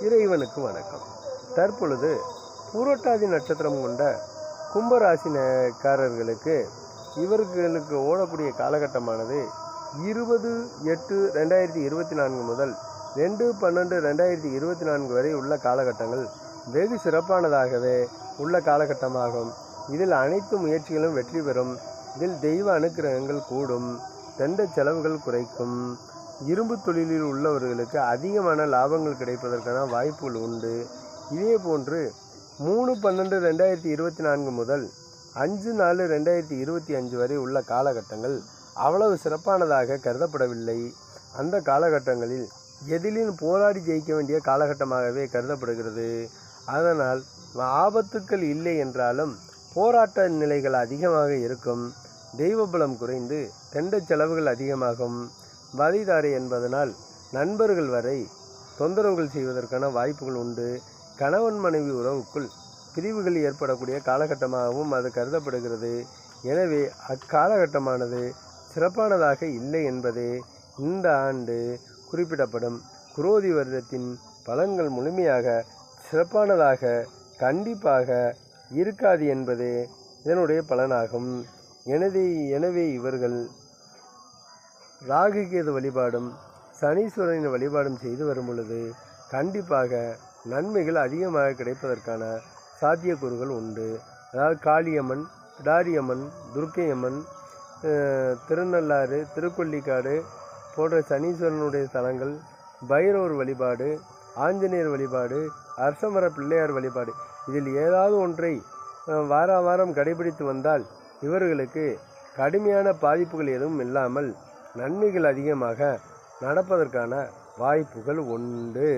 இறைவனுக்கு வணக்கம். தற்பொழுது பூரட்டாதி நட்சத்திரம் கொண்ட கும்பராசினக்காரர்களுக்கு இவர்களுக்கு ஓடக்கூடிய காலகட்டமானது 20/8/2024 முதல் 2/12/2024 வரை உள்ள காலகட்டங்கள் வெகு சிறப்பானதாகவே உள்ள காலகட்டமாகும். இதில் அனைத்து முயற்சிகளும் வெற்றி பெறும். இதில் தெய்வ அனுக்கிரகங்கள் கூடும். தெண்ட செலவுகள் குறைக்கும். இரும்பு தொழிலில் உள்ளவர்களுக்கு அதிகமான லாபங்கள் கிடைப்பதற்கான வாய்ப்புகள் உண்டு. இதே போன்று 3/12/2024 முதல் 5/4/2025 வரை உள்ள காலகட்டங்கள் அவ்வளவு சிறப்பானதாக கருதப்படவில்லை. அந்த காலகட்டங்களில் எதிலும் போராடி ஜெயிக்க வேண்டிய காலகட்டமாகவே கருதப்படுகிறது. அதனால் ஆபத்துக்கள் இல்லை என்றாலும் போராட்ட நிலைகள் அதிகமாக இருக்கும். தெய்வபலம் குறைந்து தெண்ட செலவுகள் அதிகமாகும். வதைதாரை என்பதனால் நண்பர்கள் வரை தொந்தரவுகள் செய்வதற்கான வாய்ப்புகள் உண்டு. கணவன் மனைவி உறவுக்குள் பிரிவுகள் ஏற்படக்கூடிய காலகட்டமாகவும் அது கருதப்படுகிறது. எனவே அக்காலகட்டமானது சிறப்பானதாக இல்லை என்பதே இந்த ஆண்டு குறிப்பிடப்படும். குரோதி வருடத்தின் பலன்கள் முழுமையாக சிறப்பானதாக கண்டிப்பாக இருக்காது என்பதே இதனுடைய பலனாகும். எனவே இவர்கள் ராகுகேது வழிபாடும் சனீஸ்வரனின் வழிபாடும் செய்து வரும் பொழுது கண்டிப்பாக நன்மைகள் அதிகமாக கிடைப்பதற்கான சாத்தியக்கூறுகள் உண்டு. அதாவது காளியம்மன், பிடாரியம்மன், துர்க்கையம்மன், திருநள்ளாறு, திருக்கொள்ளிக்காடு போன்ற சனீஸ்வரனுடைய தலங்கள், பைரவர் வழிபாடு, ஆஞ்சநேயர் வழிபாடு, அரசமர பிள்ளையார் வழிபாடு, இதில் ஏதாவது ஒன்றை வாரம் கடைபிடித்து வந்தால் இவர்களுக்கு கடுமையான பாதிப்புகள் எதுவும் இல்லாமல் நன்மைகள் அதிகமாக நடப்பதற்கான வாய்ப்புகள் உண்டு.